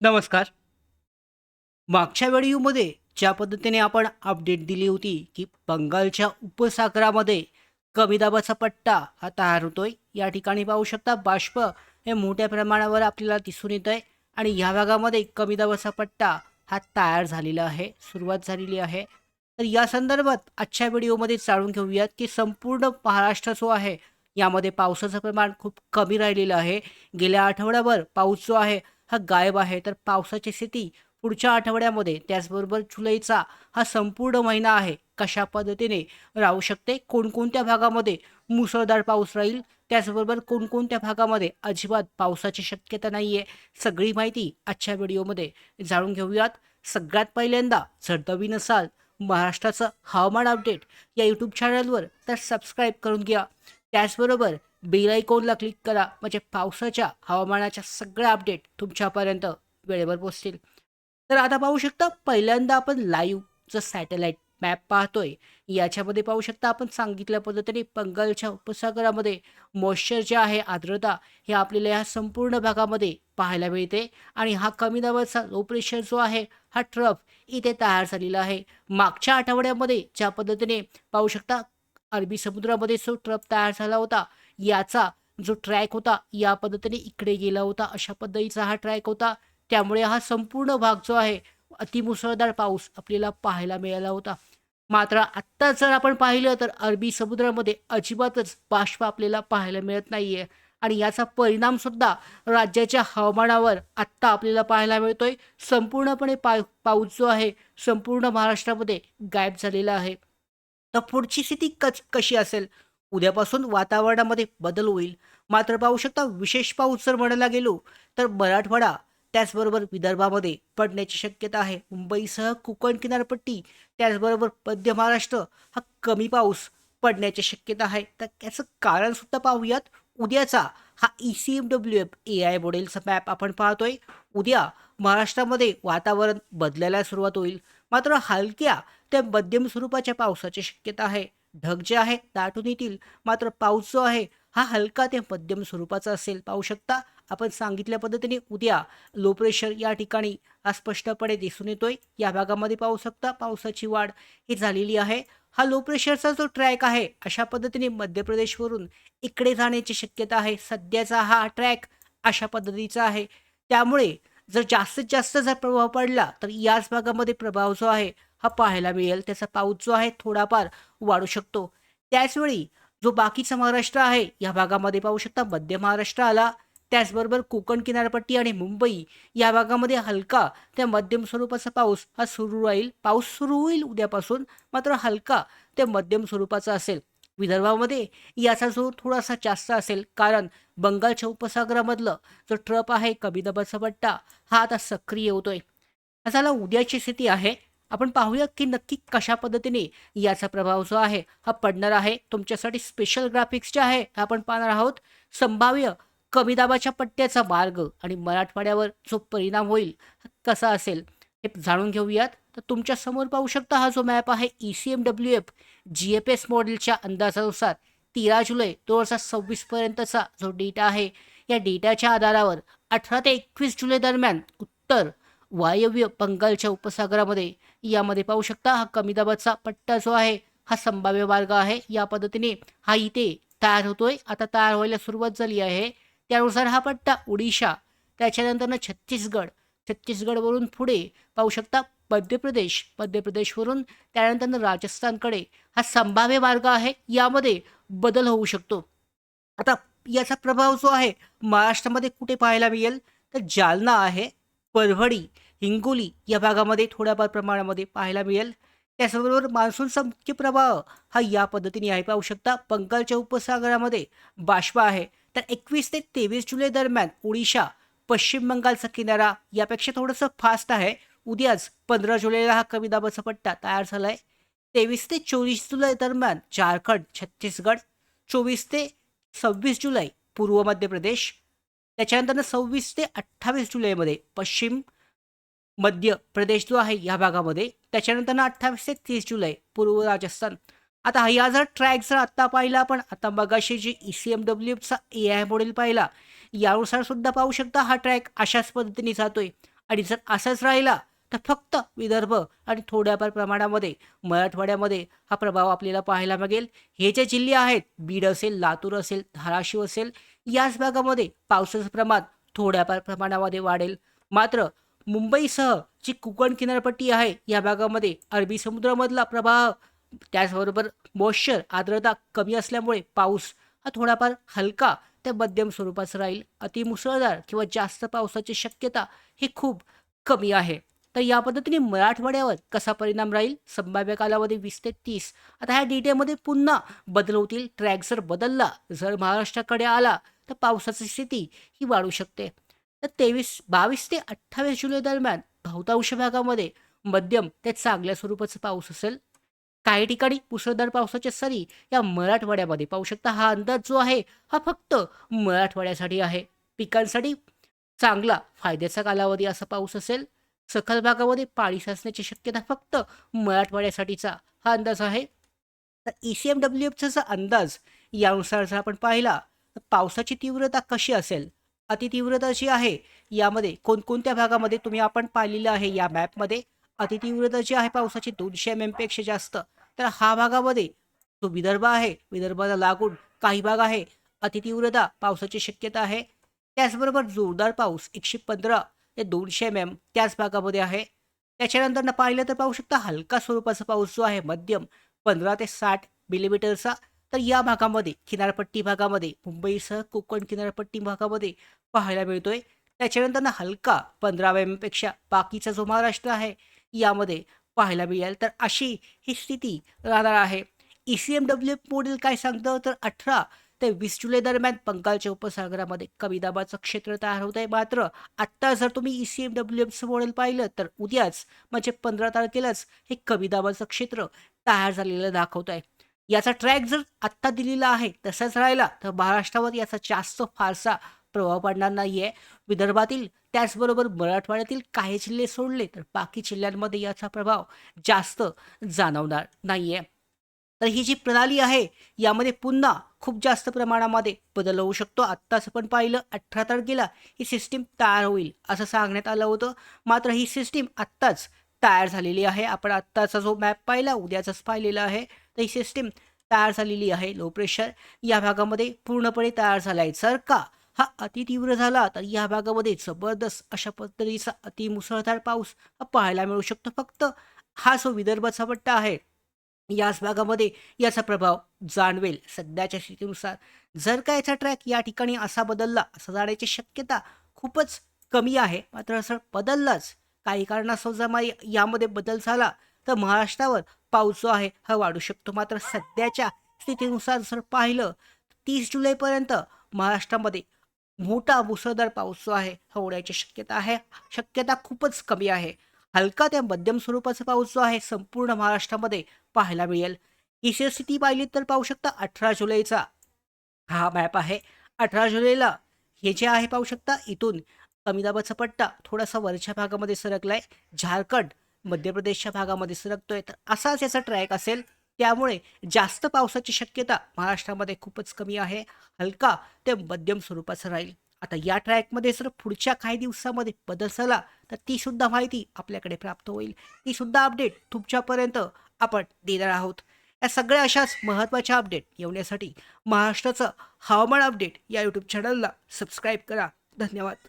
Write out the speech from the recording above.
नमस्कार. मागच्या व्हिडिओमध्ये ज्या पद्धतीने आपण अपडेट दिली होती, की बंगालच्या उपसागरामध्ये कमी दाबाचा पट्टा हा तयार होतोय. या ठिकाणी पाहू शकता बाष्प हे मोठ्या प्रमाणावर आपल्याला दिसून येतंय आणि ह्या भागामध्ये कमी दाबाचा पट्टा हा तयार झालेला आहे, सुरुवात झालेली आहे. तर या संदर्भात आजच्या व्हिडिओमध्ये जाणून घेऊयात, की संपूर्ण महाराष्ट्र जो आहे, यामध्ये पावसाचं प्रमाण खूप कमी राहिलेलं आहे. गेल्या आठवड्याभर पाऊस जो आहे हा गायब आहे. तर पावसाची स्थिती पुढच्या आठवड्यामध्ये त्याचबरोबर जुलैचा हा संपूर्ण महिना आहे कशा पद्धतीने राहू शकते, कोणकोणत्या भागामध्ये मुसळधार पाऊस राहील, त्याचबरोबर कोणकोणत्या भागामध्ये अजिबात पावसाची शक्यता नाही आहे, सगळी माहिती आजच्या व्हिडिओमध्ये जाणून घेऊयात. सगळ्यात पहिल्यांदा जर नवीन असाल महाराष्ट्राचं हवामान अपडेट या यूट्यूब चॅनलवर तर सबस्क्राईब करून घ्या. त्याचबरोबर बेल आयकॉनला क्लिक करा म्हणजे पावसाच्या हवामानाच्या सगळ्या अपडेट तुमच्यापर्यंत वेळेवर पोहोचतील. तर आता पाहू शकता पहिल्यांदा आपण लाईव्ह जो सॅटेलाइट मॅप पाहतोय याच्यामध्ये पाहू शकता आपण सांगितल्या पद्धतीने बंगालच्या उपसागरामध्ये मॉइश्चर जे आहे आर्द्रता हे आपल्याला ह्या संपूर्ण भागामध्ये पाहायला मिळते आणि हा कमी दाबाचा लो प्रेशर जो आहे हा ट्रफ इथे तयार झालेला आहे. मागच्या आठवड्यामध्ये ज्या पद्धतीने पाहू शकता अरबी समुद्रामध्ये जो ट्रफ तयार झाला होता याचा जो ट्रॅक होता या पद्धतीने इकडे गेला होता, अशा पद्धतीचा हा ट्रॅक होता. त्यामुळे हा संपूर्ण भाग जो आहे अतिमुसळधार पाऊस आपल्याला पाहायला मिळाला होता. मात्र आत्ता जर आपण पाहिलं तर अरबी समुद्रामध्ये अजिबातच बाष्प आपल्याला पाहायला मिळत नाहीये आणि याचा परिणाम सुद्धा राज्याच्या हवामानावर आत्ता आपल्याला पाहायला मिळतोय. संपूर्णपणे पाऊस जो आहे संपूर्ण महाराष्ट्रामध्ये गायब झालेला आहे. तर पुढची स्थिती कशी असेल? उद्यापासून वातावरणामध्ये बदल होईल. मात्र पाहू शकता विशेष पाऊस जर म्हणायला गेलो तर मराठवाडा त्याचबरोबर विदर्भामध्ये पडण्याची शक्यता आहे. मुंबईसह कोकण किनारपट्टी त्याचबरोबर मध्य महाराष्ट्र हा कमी पाऊस पडण्याची शक्यता आहे. तर त्याचं कारणसुद्धा पाहूयात. उद्याचा हा ECMWF AI मॉडेलचा मॅप आपण पाहतोय. उद्या महाराष्ट्रामध्ये वातावरण बदलायला सुरुवात होईल. मात्र हलक्या त्या मध्यम स्वरूपाच्या पावसाची शक्यता आहे. ढग जे आहे दाटून येतील, मात्र पाऊस जो आहे हा हलका ते मध्यम स्वरूपाचा असेल. पाहू शकता आपण सांगितल्या पद्धतीने उद्या लो प्रेशर या ठिकाणी हा स्पष्टपणे दिसून येतोय. या भागामध्ये पाहू शकता पावसाची वाढ ही झालेली आहे. हा लो प्रेशरचा जो ट्रॅक आहे अशा पद्धतीने मध्य प्रदेशवरून इकडे जाण्याची शक्यता आहे. सध्याचा हा ट्रॅक अशा पद्धतीचा आहे. त्यामुळे जर जास्तीत जास्त जर प्रभाव पडला तर याच भागामध्ये प्रभाव जो आहे हा पाहायला मिळेल. त्याचा पाऊस जो आहे थोडाफार वाढू शकतो. त्याचवेळी जो बाकीचा महाराष्ट्र आहे या भागामध्ये पाहू शकता मध्य महाराष्ट्र आला, त्याचबरोबर कोकण किनारपट्टी आणि मुंबई या भागामध्ये हलका त्या मध्यम स्वरूपाचा पाऊस हा सुरू राहील. पाऊस सुरू होईल उद्यापासून, मात्र हलका ते मध्यम स्वरूपाचा असेल. विदर्भामध्ये याचा जोर थोडासा जास्त असेल, कारण बंगालच्या उपसागरामधलं जो ट्रफ आहे कमी दाबाचा पट्टा हा आता सक्रिय होतोय. झाला उद्याची स्थिती आहे. आपण पाहूया की नक्की कशा पद्धतीने याचा प्रभाव जो आहे हा पडणार आहे. तुमच्यासाठी स्पेशल ग्राफिक्स जे आहे हे आपण पाहणार आहोत. संभाव्य कमी दाबाच्या पट्ट्याचा मार्ग आणि मराठवाड्यावर जो परिणाम होईल हा कसा असेल हे जाणून घेऊयात. तर तुमच्या समोर पाहू शकता हा जो मॅप आहे ECMWF GFS मॉडेलच्या अंदाजानुसार 13 जुलै 2026 पर्यंतचा जो डेटा आहे या डेटाच्या आधारावर 18 ते 21 जुलै दरम्यान उत्तर वायव्य बंगालच्या उपसागरामध्ये यामध्ये पाहू शकता हा कमी दाबाचा पट्टा जो आहे हा संभाव्य मार्ग आहे. या पद्धतीने हा इथे तयार होतोय, आता तयार व्हायला सुरुवात झाली आहे. त्यानुसार हा पट्टा ओडिशा, त्याच्यानंतरनं छत्तीसगड, छत्तीसगडवरून पुढे पाहू शकता मध्य प्रदेश, मध्य प्रदेशवरून त्यानंतरनं राजस्थानकडे हा संभाव्य मार्ग आहे. यामध्ये बदल होऊ शकतो. आता याचा प्रभाव जो आहे महाराष्ट्रामध्ये कुठे पाहायला मिळेल तर जालना आहे, परभणी, हिंगोली या भागामध्ये थोड्याफार प्रमाणामध्ये पाहायला मिळेल. त्याचबरोबर मान्सूनचा मुख्य प्रभाव हा या पद्धतीने आहे. पाहू शकता बंगालच्या उपसागरामध्ये बाष्प आहे. तर 21 ते 23 जुलै दरम्यान ओडिशा, पश्चिम बंगालचा किनारा यापेक्षा थोडंसं फास्ट आहे. उद्याच 15 जुलैला हा कमी दाबाचा पट्टा तयार झाला आहे. 23 ते 24 जुलै दरम्यान झारखंड, छत्तीसगड, 24 ते 26 जुलै पूर्व मध्य प्रदेश, त्याच्यानंतर 26 ते 28 जुलैमध्ये पश्चिम मध्य प्रदेश जो आहे या भागामध्ये, त्याच्यानंतर 28 ते 30 जुलै पूर्व राजस्थान. आता या जर ट्रॅक जर आत्ता पाहिला आपण, आता मगाशी जी ECMWFचा AI मॉडेल पाहिला, यानुसार सुद्धा पाहू शकता हा ट्रॅक अशाच पद्धतीने जातोय. आणि जर असंच राहिला तर फक्त विदर्भ आणि थोड्याफार प्रमाणामध्ये मराठवाड्यामध्ये हा प्रभाव आपल्याला पाहायला मिळेल. हे जे जिल्हे आहेत बीड असेल, लातूर असेल, धाराशिव असेल, याच भागामध्ये पावसाचं प्रमाण थोड्याफार प्रमाणामध्ये वाढेल. मात्र मुंबईसह जी कोकण किनारपट्टी आहे या भागामध्ये अरबी समुद्रामधला प्रवाह, त्याचबरोबर मॉइश्चर आर्द्रता कमी असल्यामुळे पाऊस हा थोडाफार हलका ते मध्यम स्वरूपाचा राहील. अतिमुसळधार किंवा जास्त पावसाची शक्यता ही खूप कमी आहे. तर या पद्धतीने मराठवाड्यावर कसा परिणाम राहील? संभाव्य कालावधी 20 ते 30. आता ह्या डिटेलमध्ये पुन्हा बदल होतील. ट्रॅक जर बदलला, जर महाराष्ट्राकडे आला, तर पावसाची स्थिती ही वाढू शकते. तर 22 ते 28 जुलै दरम्यान बहुतांश भागामध्ये मध्यम ते चांगल्या स्वरूपाचा पाऊस असेल. काही ठिकाणी मुसळधार पावसाच्या सरी या मराठवाड्यामध्ये पाहू शकता. हा अंदाज जो आहे, हा फक्त मराठवाड्यासाठी आहे. पिकांसाठी चांगला फायद्याचा कालावधी असा पाऊस असेल. सखल भागामध्ये पाणी साचण्याची शक्यता फक्त मराठवाड्यासाठीचा हा अंदाज आहे. तर ECMWFचा जो अंदाज यानुसार जर आपण पाहिला, तर पावसाची तीव्रता कशी असेल? अतितीव्रता जी आहे, यामध्ये कोणकोणत्या भागामध्ये तुम्ही आपण पाहिलेलं आहे या मॅपमध्ये अतितीव्रता जी आहे पावसाची 200 पेक्षा जास्त. तर हा भागामध्ये तो विदर्भ आहे. विदर्भाला लागून काही भाग आहे. अतितीव्रता पावसाची शक्यता आहे. त्याचबरोबर जोरदार पाऊस 115 ते 200 त्याच भागामध्ये आहे. त्याच्यानंतर पाहिलं तर पाहू शकता हलका स्वरूपाचा पाऊस जो आहे मध्यम 15 ते 60 मिलीमीटरचा. तर या भागामध्ये किनारपट्टी भागामध्ये मुंबईसह कोकण किनारपट्टी भागामध्ये पाहायला मिळतोय. त्याच्यानंतर हलका 15 पेक्षा बाकीचा जो महाराष्ट्र आहे यामध्ये पाहायला मिळेल. तर अशी ही स्थिती राहणार आहे. ECMWF मॉडेल काय सांगतं तर 18 ते 20 जुलै दरम्यान बंगालच्या उपसागरामध्ये कमी दाबाचं क्षेत्र तयार होत आहे. मात्र आत्ता जर तुम्ही ECMWFचं मॉडेल पाहिलं तर उद्याच म्हणजे 15 तारखेलाच हे कमी दाबाचं क्षेत्र तयार झालेलं दाखवत आहे. याचा ट्रॅक जर आत्ता दिलेला आहे तसाच राहिला तर महाराष्ट्रावर याचा जास्त फारसा प्रभाव पडणार नाहीये. विदर्भातील त्याचबरोबर मराठवाड्यातील काही जिल्हे सोडले तर बाकी जिल्ह्यांमध्ये याचा प्रभाव जास्त जाणवणार नाहीये. तर ही जी प्रणाली आहे यामध्ये पुन्हा खूप जास्त प्रमाणामध्ये बदल होऊ शकतो. आत्ताच आपण पाहिलं 18 तारखेला ही सिस्टीम तयार होईल असं सांगण्यात आलं होतं. मात्र ही सिस्टीम आत्ताच तयार झालेली आहे. आपण आत्ताचा जो मॅप पाहिला उद्याचाच पाहिलेला आहे. तर ही सिस्टीम तयार झालेली आहे. लो प्रेशर या भागामध्ये पूर्णपणे तयार झाला आहे. जर का हा अतितीव्र झाला तर या भागामध्ये जबरदस्त अशा पद्धतीचा अतिमुसळधार पाऊस हा पाहायला मिळू शकतो. फक्त हा जो विदर्भाचा पट्टा आहे याच भागामध्ये याचा प्रभाव जाणवेल सध्याच्या स्थितीनुसार. जर का याचा ट्रॅक या ठिकाणी असा बदलला, असं जाण्याची शक्यता खूपच कमी आहे. मात्र असं बदललाच, काही कारणास्तव जर यामध्ये बदल झाला, तर महाराष्ट्रावर पाऊस जो आहे हा वाढू शकतो. मात्र सध्याच्या स्थितीनुसार जर पाहिलं, 30 जुलैपर्यंत महाराष्ट्रामध्ये मोठा मुसळधार पाऊस जो आहे हा होण्याची शक्यता आहे. शक्यता खूपच कमी आहे. हलका ते मध्यम स्वरूपाचा पाऊस जो आहे संपूर्ण महाराष्ट्रामध्ये पाहायला मिळेल. ही स्थिती पाहिली तर पाहू शकता 18 जुलैचा हा मॅप आहे. 18 जुलैला हे जे आहे पाहू शकता इथून कमी दाबाचा पट्टा थोडासा वरच्या भागामध्ये सरकलाय. झारखंड, मध्य प्रदेशच्या भागामध्ये सरकतोय. तर असाच याचा ट्रॅक असेल. त्यामुळे जास्त पावसाची शक्यता महाराष्ट्रामध्ये खूपच कमी आहे. हलका ते मध्यम स्वरूपाचा राहील. आता या ट्रॅकमध्ये जर पुढच्या काही दिवसामध्ये बदल झाला तर ती सुद्धा माहिती आपल्याकडे प्राप्त होईल. ती सुद्धा अपडेट तुमच्यापर्यंत आपण देणार आहोत. या सगळ्या अशाच महत्त्वाच्या अपडेट येण्यासाठी महाराष्ट्राचं हवामान अपडेट या यूट्यूब चॅनलला सबस्क्राईब करा. धन्यवाद.